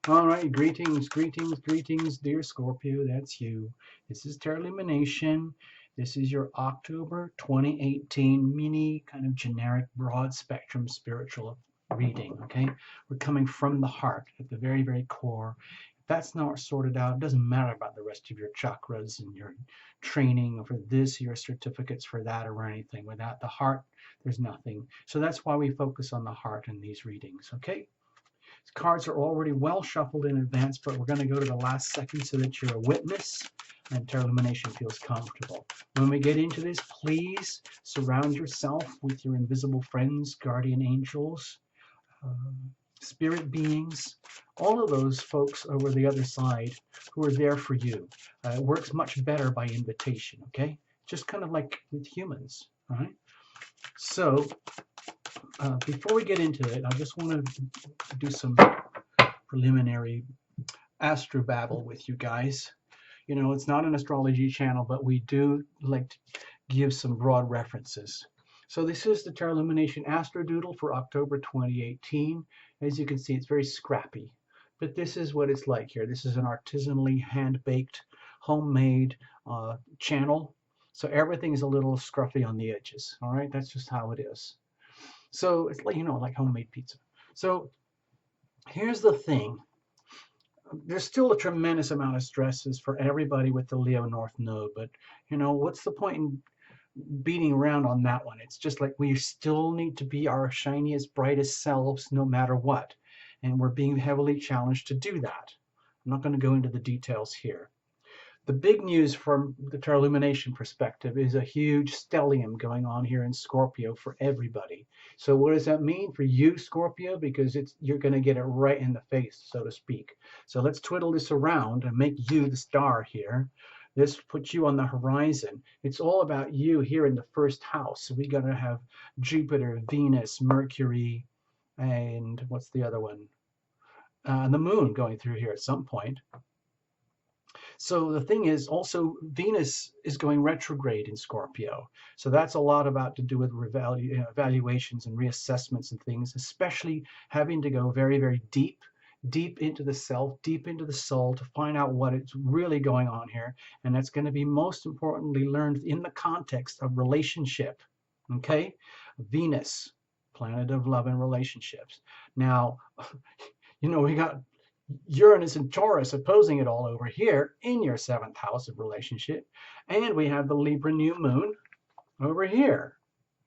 All right, greetings, greetings, greetings, dear Scorpio. That's you. This is Terra Lumination. This is your October 2018 mini kind of generic broad spectrum spiritual reading. Okay, we're coming from the heart at the very, very core. If that's not sorted out, it doesn't matter about the rest of your chakras and your training for this, your certificates for that, or anything. Without the heart, there's nothing. So that's why we focus on the heart in these readings. Okay. Cards are already well shuffled in advance, but we're going to go to the last second so that you're a witness and Terra Illumination feels comfortable. When we get into this, please surround yourself with your invisible friends, guardian angels, spirit beings, all of those folks over the other side who are there for you. It works much better by invitation, okay? Just kind of like with humans, all right? So before we get into it, I just want to do some preliminary astrobabble with you guys. You know, it's not an astrology channel, but we do like to give some broad references. So this is the Terra Illumination Astro Doodle for October 2018. As you can see, it's very scrappy, but this is what it's like here. This is an artisanally hand-baked, homemade channel. So everything is a little scruffy on the edges. All right, that's just how it is. So it's like, you know, like homemade pizza. So here's the thing. There's still a tremendous amount of stresses for everybody with the Leo North Node, but you know, what's the point in beating around on that one? It's just like we still need to be our shiniest, brightest selves no matter what. And we're being heavily challenged to do that. I'm not going to go into the details here. The big news from the Terra Illumination perspective is a huge stellium going on here in Scorpio for everybody. So what does that mean for you, Scorpio? Because you're going to get it right in the face, so to speak. So let's twiddle this around and make you the star here. This puts you on the horizon. It's all about you here in the first house. So we're going to have Jupiter, Venus, Mercury, and what's the other one? The moon going through here at some point. So the thing is, also Venus is going retrograde in Scorpio. So that's a lot about to do with evaluations and reassessments and things, especially having to go very, very deep into the self, deep into the soul to find out what is really going on here. And that's going to be most importantly learned in the context of relationship. Okay? Venus, planet of love and relationships. Now, you know, we got Uranus and Taurus opposing it all over here in your 7th house of relationship. And we have the Libra new moon over here,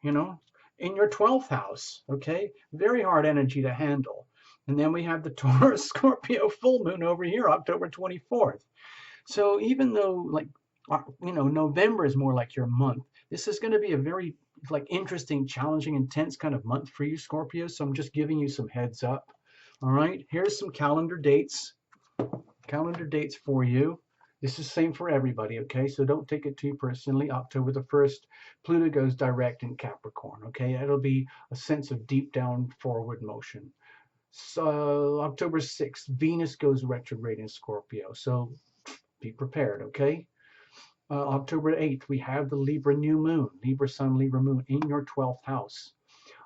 you know, in your 12th house, okay? Very hard energy to handle. And then we have the Taurus Scorpio full moon over here, October 24th. So even though, like, you know, November is more like your month, this is going to be a very, like, interesting, challenging, intense kind of month for you, Scorpio. So I'm just giving you some heads up. All right, here's some calendar dates for you. This is the same for everybody, okay? So don't take it too personally. October the 1st, Pluto goes direct in Capricorn, okay? It'll be a sense of deep down forward motion. So October 6th, Venus goes retrograde in Scorpio. So be prepared, okay? October 8th, we have the Libra new moon, Libra sun, Libra moon in your 12th house.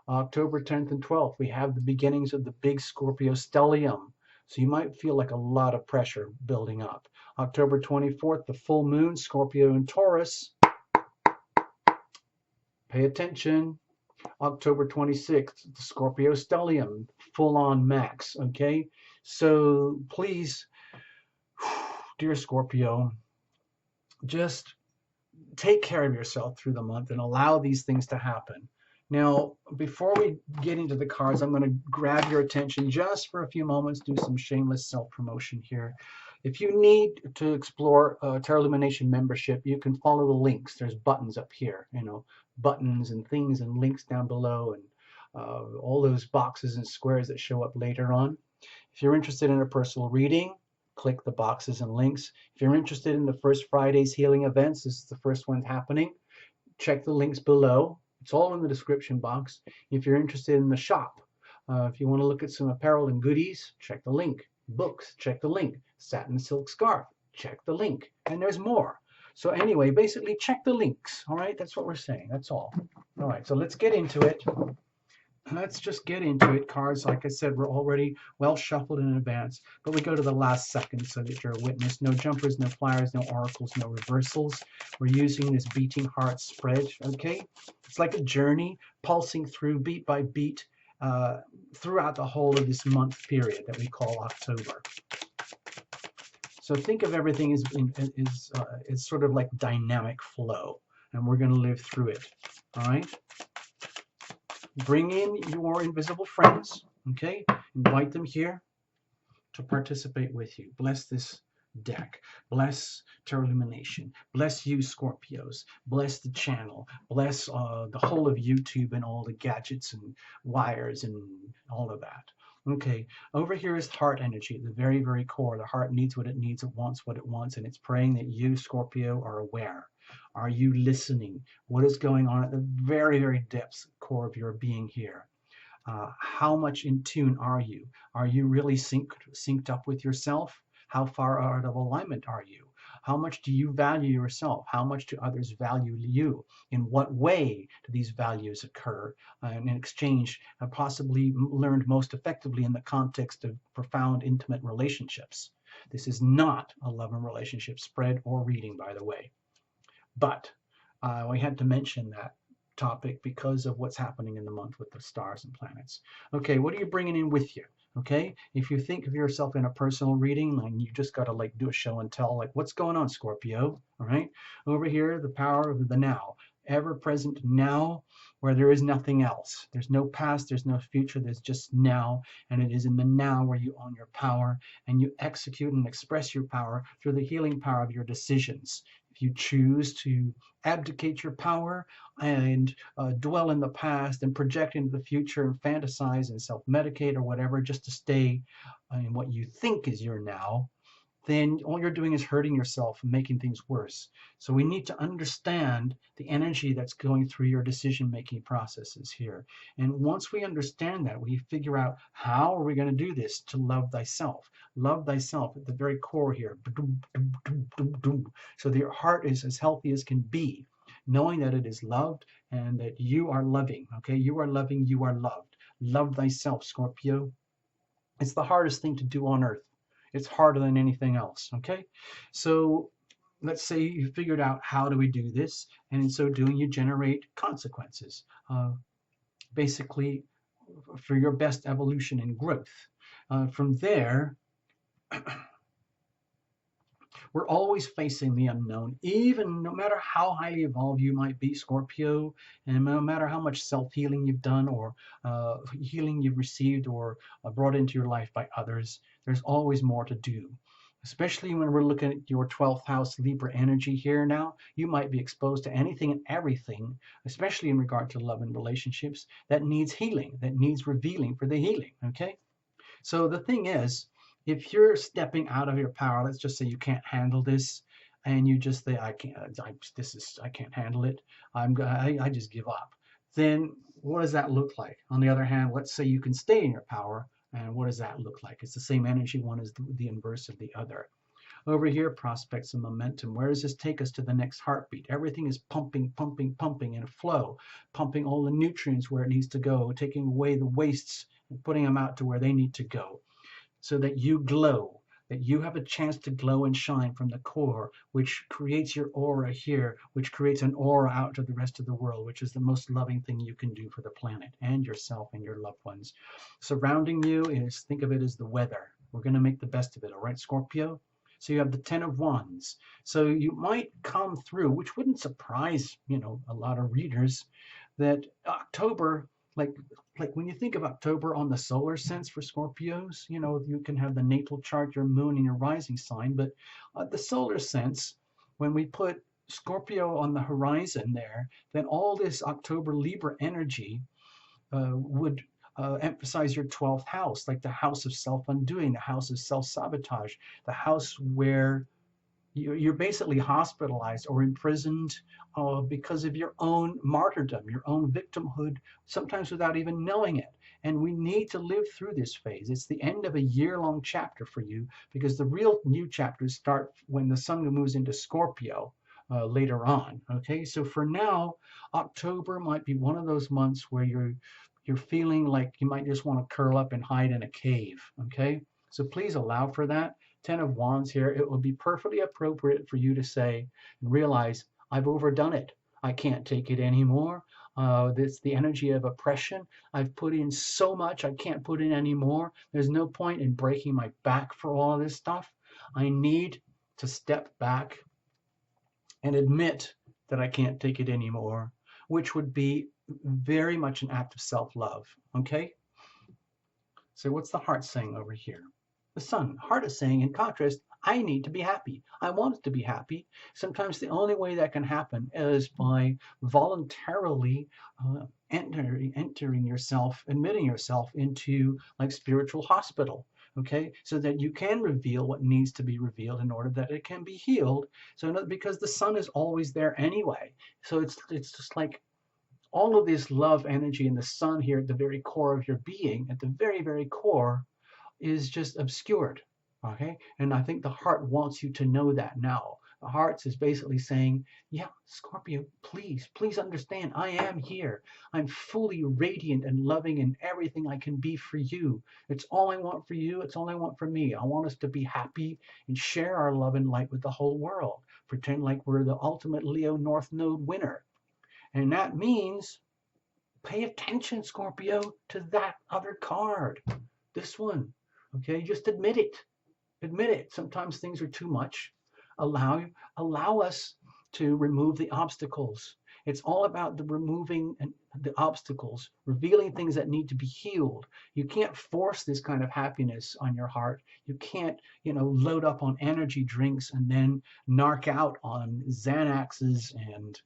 October 10th and 12th, we have the beginnings of the big Scorpio stellium. So you might feel like a lot of pressure building up. October 24th, the full moon, Scorpio and Taurus. Pay attention. October 26th, the Scorpio stellium, full on max, okay? So please, dear Scorpio, just take care of yourself through the month and allow these things to happen. Now, before we get into the cards, I'm going to grab your attention just for a few moments, do some shameless self-promotion here. If you need to explore Terra Illumination membership, you can follow the links. There's buttons up here, you know, buttons and things and links down below and all those boxes and squares that show up later on. If you're interested in a personal reading, click the boxes and links. If you're interested in the First Friday's healing events, this is the first one happening, check the links below. It's all in the description box. If you're interested in the shop, if you want to look at some apparel and goodies, check the link. Books, check the link. Satin silk scarf, check the link. And there's more. So anyway, basically check the links. All right, that's what we're saying. That's all. All right, so let's get into it. Let's just get into it. Cards, like I said, were already well shuffled in advance, but we go to the last second so that you're a witness. No jumpers, no flyers, no oracles, no reversals. We're using this beating heart spread, okay? It's like a journey pulsing through beat by beat throughout the whole of this month period that we call October. So think of everything as sort of like dynamic flow, and we're going to live through it, all right? Bring in your invisible friends, okay? Invite them here to participate with you. Bless this deck. Bless Terlumination. Bless you, Scorpios. Bless the channel. Bless the whole of YouTube and all the gadgets and wires and all of that. Okay, over here is heart energy, the very, very core. The heart needs what it needs, it wants what it wants, and it's praying that you, Scorpio, are aware. Are you listening? What is going on at the very, very depths core of your being here? How much in tune are you? Are you really synced up with yourself? How far out of alignment are you? How much do you value yourself? How much do others value you? In what way do these values occur? And in exchange, possibly learned most effectively in the context of profound, intimate relationships. This is not a love and relationship spread or reading, by the way. But we had to mention that topic because of what's happening in the month with the stars and planets. Okay, what are you bringing in with you? Okay, if you think of yourself in a personal reading, and you just got to like do a show and tell, like, what's going on, Scorpio? All right, over here, the power of the now, ever present now, where there is nothing else. There's no past, there's no future, there's just now, and it is in the now where you own your power and you execute and express your power through the healing power of your decisions. If you choose to abdicate your power and dwell in the past and project into the future and fantasize and self-medicate or whatever just to stay in what you think is your now, then all you're doing is hurting yourself and making things worse. So we need to understand the energy that's going through your decision-making processes here. And once we understand that, we figure out how are we going to do this to love thyself. Love thyself at the very core here. So that your heart is as healthy as can be, knowing that it is loved and that you are loving. Okay, you are loving, you are loved. Love thyself, Scorpio. It's the hardest thing to do on earth. It's harder than anything else, okay? So let's say you figured out how do we do this, and in so doing, you generate consequences, basically for your best evolution and growth. From there, we're always facing the unknown, even no matter how highly evolved you might be, Scorpio, and no matter how much self-healing you've done or healing you've received or brought into your life by others, there's always more to do. Especially when we're looking at your 12th house Libra energy here now, you might be exposed to anything and everything, especially in regard to love and relationships, that needs healing, that needs revealing for the healing, okay? So the thing is, if you're stepping out of your power, let's just say you can't handle this, and you just say, I can't handle it. I just give up. Then what does that look like? On the other hand, let's say you can stay in your power, and what does that look like? It's the same energy. One is the inverse of the other. Over here, prospects and momentum. Where does this take us to the next heartbeat? Everything is pumping, pumping, pumping in a flow, pumping all the nutrients where it needs to go, taking away the wastes and putting them out to where they need to go, so that you glow, that you have a chance to glow and shine from the core, which creates your aura here, which creates an aura out to the rest of the world, which is the most loving thing you can do for the planet and yourself and your loved ones. Surrounding you is, think of it as the weather. We're going to make the best of it, all right, Scorpio? So you have the 10 of Wands. So you might come through, which wouldn't surprise, a lot of readers, that October, like when you think of October on the solar sense for Scorpios, you can have the natal chart, your moon and your rising sign, but the solar sense, when we put Scorpio on the horizon there, then all this October Libra energy would emphasize your 12th house, like the house of self-undoing, the house of self-sabotage, the house where you're basically hospitalized or imprisoned because of your own martyrdom, your own victimhood, sometimes without even knowing it. And we need to live through this phase. It's the end of a year-long chapter for you, because the real new chapters start when the sun moves into Scorpio later on. Okay, so for now, October might be one of those months where you're feeling like you might just want to curl up and hide in a cave. Okay, so please allow for that. 10 of Wands here, it will be perfectly appropriate for you to say and realize, I've overdone it. I can't take it anymore. It's the energy of oppression. I've put in so much, I can't put in anymore. There's no point in breaking my back for all of this stuff. I need to step back and admit that I can't take it anymore, which would be very much an act of self-love. Okay? So what's the heart saying over here? The Sun. Heart is saying, in contrast, I need to be happy. I want to be happy. Sometimes the only way that can happen is by voluntarily entering yourself, admitting yourself into like spiritual hospital. Okay, so that you can reveal what needs to be revealed in order that it can be healed. So because the Sun is always there anyway. So it's just like all of this love energy in the Sun here at the very core of your being, at the very, very core, is just obscured. Okay, and I think the heart wants you to know that now. The heart is basically saying, yeah, Scorpio, please understand, I am here. I'm fully radiant and loving in everything I can be for you. It's all I want for you. It's all I want for me. I want us to be happy and share our love and light with the whole world. Pretend like we're the ultimate Leo North Node winner. And that means pay attention, Scorpio, to that other card. This one. Okay, just admit it. Admit it. Sometimes things are too much. Allow us to remove the obstacles. It's all about the removing the obstacles, revealing things that need to be healed. You can't force this kind of happiness on your heart. You can't, load up on energy drinks and then narc out on Xanaxes and,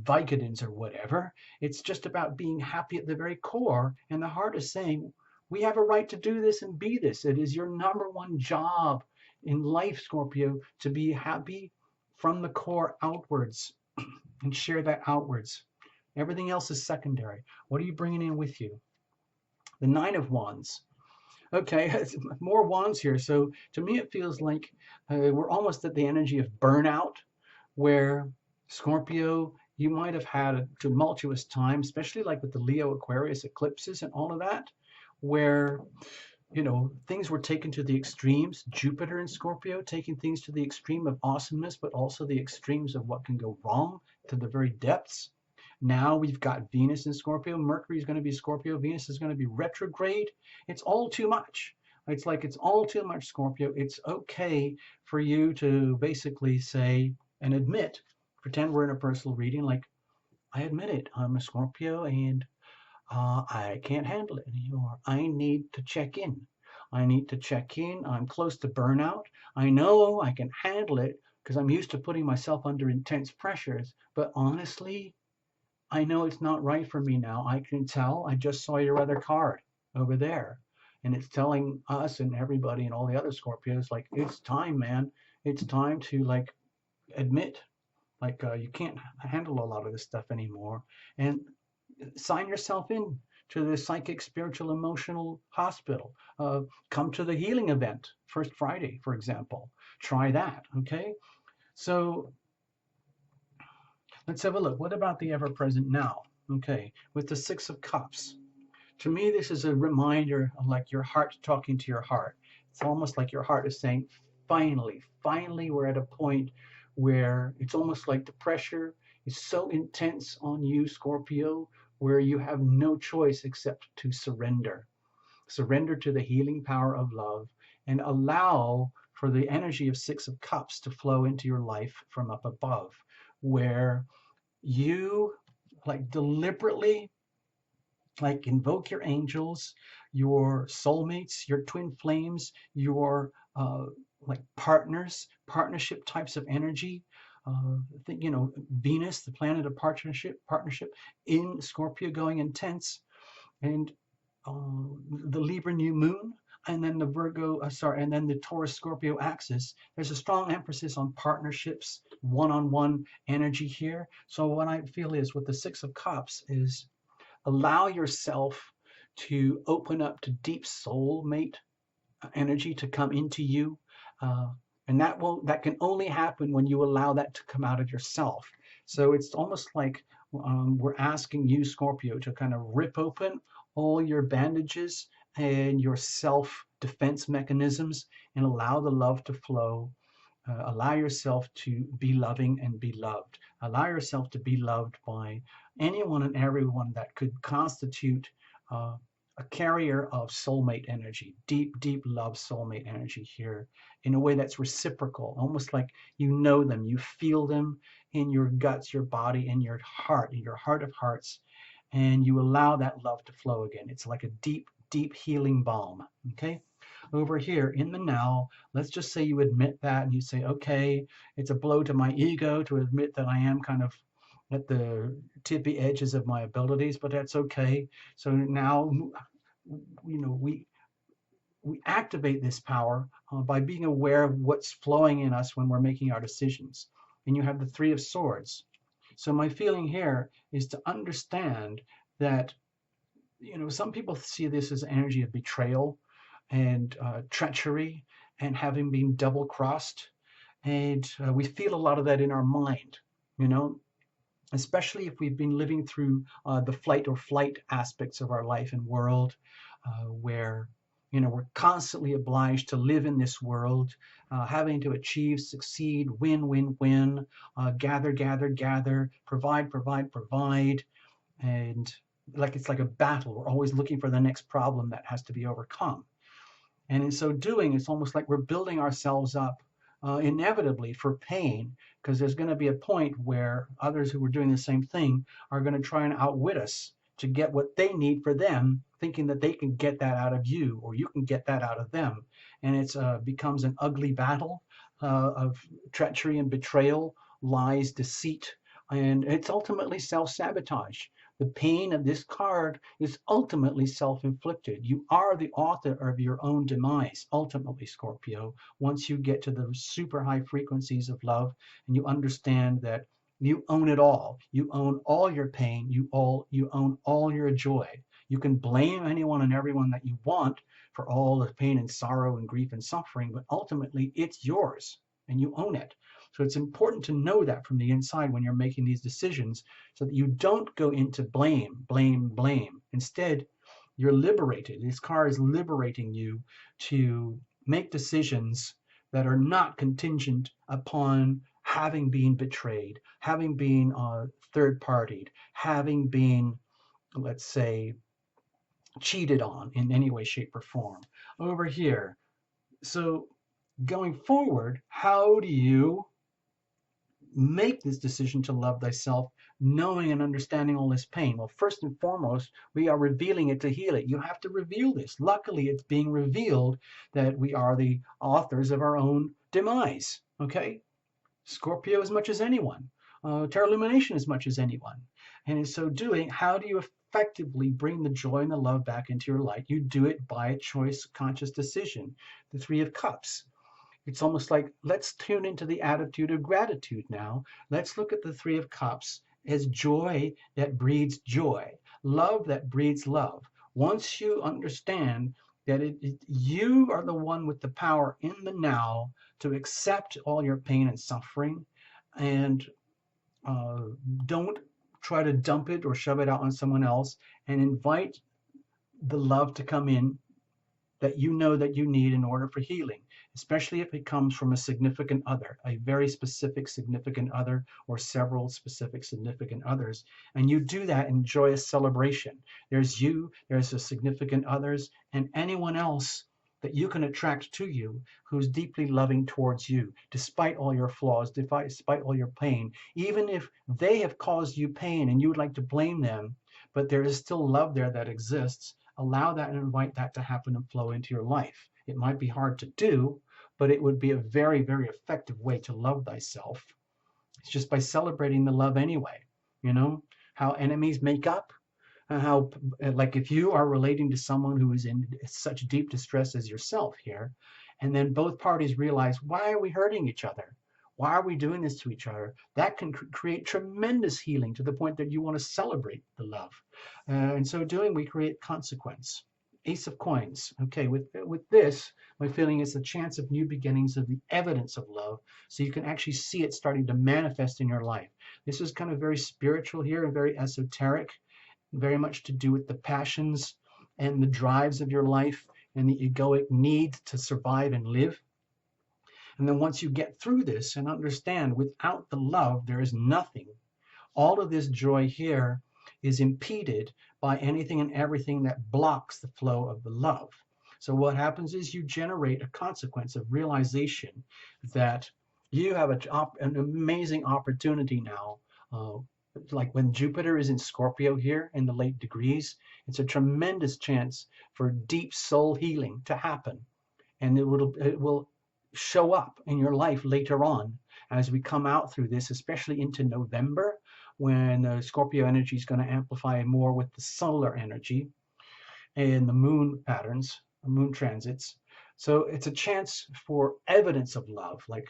Vicodins or whatever. It's just about being happy at the very core. And the heart is saying, we have a right to do this and be this. It is your number one job in life, Scorpio, to be happy from the core outwards and share that outwards. Everything else is secondary. What are you bringing in with you? The 9 of Wands. Okay, more wands here. So to me, it feels like we're almost at the energy of burnout, where Scorpio, you might have had a tumultuous time, especially like with the Leo Aquarius eclipses and all of that, where things were taken to the extremes. Jupiter in Scorpio taking things to the extreme of awesomeness, but also the extremes of what can go wrong to the very depths. Now we've got Venus in Scorpio. Mercury is going to be Scorpio. Venus is going to be retrograde. It's all too much. It's like it's all too much, Scorpio. It's okay for you to basically say and admit, pretend we're in a personal reading, like, I admit it, I'm a Scorpio and I can't handle it anymore. I need to check in. I need to check in. I'm close to burnout. I know I can handle it because I'm used to putting myself under intense pressures. But honestly, I know it's not right for me now. I can tell. I just saw your other card over there. And it's telling us and everybody and all the other Scorpios, like, it's time, man. It's time to, like, admit, like, you can't handle a lot of this stuff anymore. And sign yourself in to the psychic, spiritual, emotional hospital. Come to the healing event, First Friday, for example. Try that, okay? So let's have a look. What about the ever-present now? Okay, with the 6 of Cups. To me, this is a reminder of like your heart talking to your heart. It's almost like your heart is saying, finally, we're at a point where it's almost like the pressure is so intense on you, Scorpio, where you have no choice except to surrender. Surrender to the healing power of love and allow for the energy of 6 of Cups to flow into your life from up above, where you like deliberately like invoke your angels, your soulmates, your twin flames, your like partnership types of energy. Venus, the planet of partnership in Scorpio going intense, and the Libra new moon, and then the and then the Taurus Scorpio axis. There's a strong emphasis on partnerships, one-on-one energy here. So what I feel is with the 6 of Cups is allow yourself to open up to deep soulmate energy to come into you. And that can only happen when you allow that to come out of yourself. So it's almost like we're asking you, Scorpio, to kind of rip open all your bandages and your self-defense mechanisms and allow the love to flow. Allow yourself to be loving and be loved. Allow yourself to be loved by anyone and everyone that could constitute uh, a carrier of soulmate energy, deep, deep love soulmate energy here in a way that's reciprocal, almost like you know them, you feel them in your guts, your body, and your heart, in your heart of hearts, and you allow that love to flow again. It's like a deep, deep healing balm. Okay? Over here in the now, let's just say you admit that and you say, okay, it's a blow to my ego to admit that I am kind of at the tippy edges of my abilities, but that's okay. So now, we activate this power by being aware of what's flowing in us when we're making our decisions. And you have the Three of Swords. So my feeling here is to understand that, some people see this as energy of betrayal and treachery and having been double crossed. And we feel a lot of that in our mind, you know, especially if we've been living through the flight or flight aspects of our life and world, where we're constantly obliged to live in this world, having to achieve, succeed, win, win, win, gather, gather, gather, provide, provide, provide, and like it's like a battle. We're always looking for the next problem that has to be overcome. And in so doing, it's almost like we're building ourselves up inevitably for pain, because there's going to be a point where others who are doing the same thing are going to try and outwit us to get what they need for them, thinking that they can get that out of you or you can get that out of them. And it becomes an ugly battle of treachery and betrayal, lies, deceit, and it's ultimately self-sabotage. The pain of this card is ultimately self-inflicted. You are the author of your own demise, ultimately, Scorpio, once you get to the super high frequencies of love and you understand that you own it all. You own all your pain. You own all your joy. You can blame anyone and everyone that you want for all the pain and sorrow and grief and suffering, but ultimately it's yours and you own it. So it's important to know that from the inside when you're making these decisions, so that you don't go into blame, blame, blame. Instead, you're liberated. This card is liberating you to make decisions that are not contingent upon having been betrayed, having been third-partied, having been, let's say, cheated on in any way, shape, or form. Over here. So going forward, how do you make this decision to love thyself, knowing and understanding all this pain? Well, first and foremost, we are revealing it to heal it. You have to reveal this. Luckily, it's being revealed that we are the authors of our own demise. Okay? Scorpio as much as anyone. Terra Lumination as much as anyone. And in so doing, how do you effectively bring the joy and the love back into your life? You do it by a choice, conscious decision. The Three of Cups. It's almost like, let's tune into the attitude of gratitude now. Let's look at the Three of Cups as joy that breeds joy, love that breeds love. Once you understand that you are the one with the power in the now to accept all your pain and suffering, and don't try to dump it or shove it out on someone else, and invite the love to come in that you know that you need in order for healing, especially if it comes from a significant other, a very specific significant other, or several specific significant others. And you do that in joyous celebration. There's you, there's the significant others, and anyone else that you can attract to you who's deeply loving towards you, despite all your flaws, despite all your pain. Even if they have caused you pain and you would like to blame them, but there is still love there that exists. Allow that and invite that to happen and flow into your life. It might be hard to do, but it would be a very, very effective way to love thyself. It's just by celebrating the love anyway. You know, how enemies make up, and how, like, if you are relating to someone who is in such deep distress as yourself here, and then both parties realize, why are we hurting each other? Why are we doing this to each other? That can create tremendous healing to the point that you want to celebrate the love. In so doing, we create consequence. Ace of Coins. Okay, with this, my feeling is the chance of new beginnings, of the evidence of love, so you can actually see it starting to manifest in your life. This is kind of very spiritual here and very esoteric, very much to do with the passions and the drives of your life and the egoic need to survive and live. And then once you get through this and understand without the love, there is nothing, all of this joy here is impeded by anything and everything that blocks the flow of the love. So what happens is you generate a consequence of realization that you have an amazing opportunity now. Like when Jupiter is in Scorpio here in the late degrees, it's a tremendous chance for deep soul healing to happen. And it will show up in your life later on as we come out through this, especially into November, when the Scorpio energy is going to amplify more with the solar energy and the moon patterns, moon transits. So it's a chance for evidence of love. Like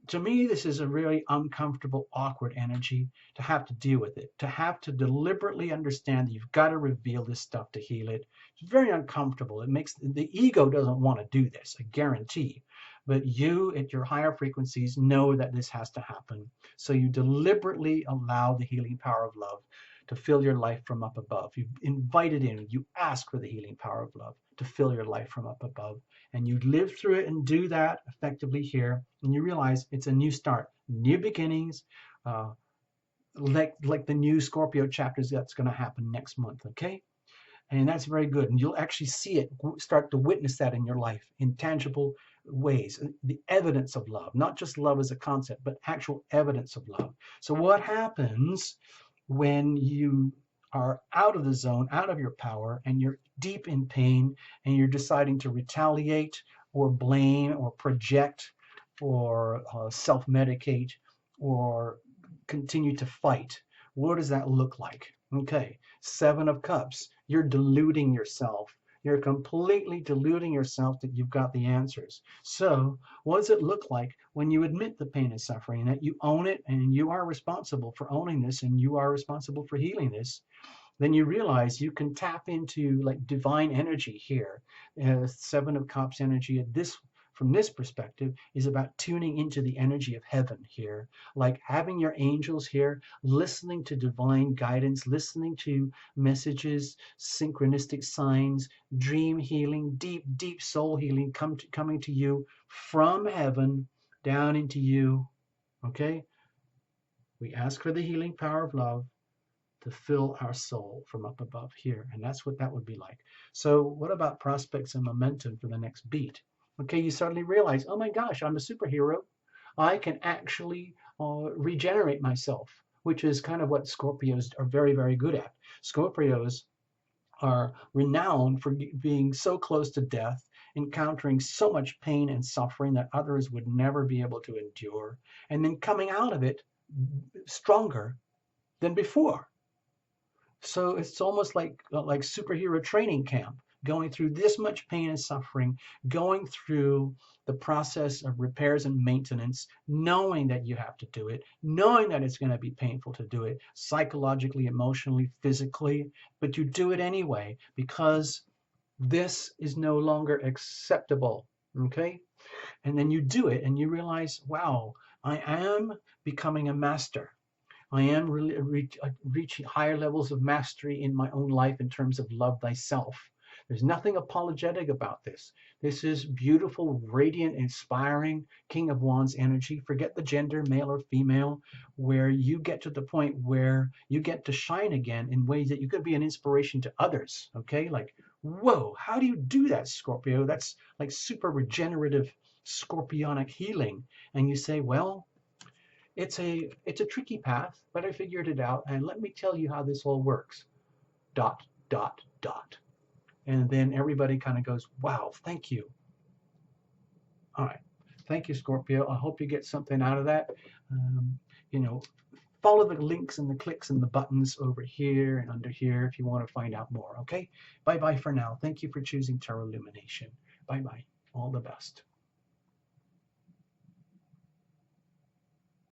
to me, this is a really uncomfortable, awkward energy to have to deal with it, to have to deliberately understand that you've got to reveal this stuff to heal it. It's very uncomfortable. It makes the ego doesn't want to do this, I guarantee. But you at your higher frequencies know that this has to happen. So you deliberately allow the healing power of love to fill your life from up above. You invite it in. You ask for the healing power of love to fill your life from up above. And you live through it and do that effectively here. And you realize it's a new start, new beginnings, like the new Scorpio chapters that's going to happen next month. Okay. And that's very good. And you'll actually see it, start to witness that in your life in tangible ways, the evidence of love, not just love as a concept, but actual evidence of love. So what happens when you are out of the zone, out of your power, and you're deep in pain, and you're deciding to retaliate or blame or project or self-medicate or continue to fight? What does that look like? Okay, Seven of Cups. You're deluding yourself. You're completely deluding yourself that you've got the answers. So what does it look like when you admit the pain and suffering, and that you own it, and you are responsible for owning this, and you are responsible for healing this? Then you realize you can tap into like divine energy here. Seven of Cups energy at this, from this perspective, is about tuning into the energy of heaven here, like having your angels here, listening to divine guidance, listening to messages, synchronistic signs, dream healing, deep soul healing coming to you from heaven down into you. Okay? We ask for the healing power of love to fill our soul from up above here. And that's what that would be like. So what about prospects and momentum for the next beat? Okay, you suddenly realize, oh my gosh, I'm a superhero. I can actually regenerate myself, which is kind of what Scorpios are very, very good at. Scorpios are renowned for being so close to death, encountering so much pain and suffering that others would never be able to endure, and then coming out of it stronger than before. So it's almost like superhero training camp, going through this much pain and suffering, going through the process of repairs and maintenance, knowing that you have to do it, knowing that it's going to be painful to do it psychologically, emotionally, physically, but you do it anyway because this is no longer acceptable. Okay? And then you do it and you realize, wow, I am becoming a master. I am really reaching higher levels of mastery in my own life in terms of love thyself. There's nothing apologetic about this. This is beautiful, radiant, inspiring King of Wands energy. Forget the gender, male or female, where you get to the point where you get to shine again in ways that you could be an inspiration to others. Okay, like, whoa, how do you do that, Scorpio? That's like super regenerative scorpionic healing. And you say, well, it's a tricky path, but I figured it out, and let me tell you how this all works. ... And then everybody kind of goes, wow, thank you. All right. Thank you, Scorpio. I hope you get something out of that. You know, follow the links and the clicks and the buttons over here and under here if you want to find out more. Okay. Bye-bye for now. Thank you for choosing Tarot Lumination. Bye-bye. All the best.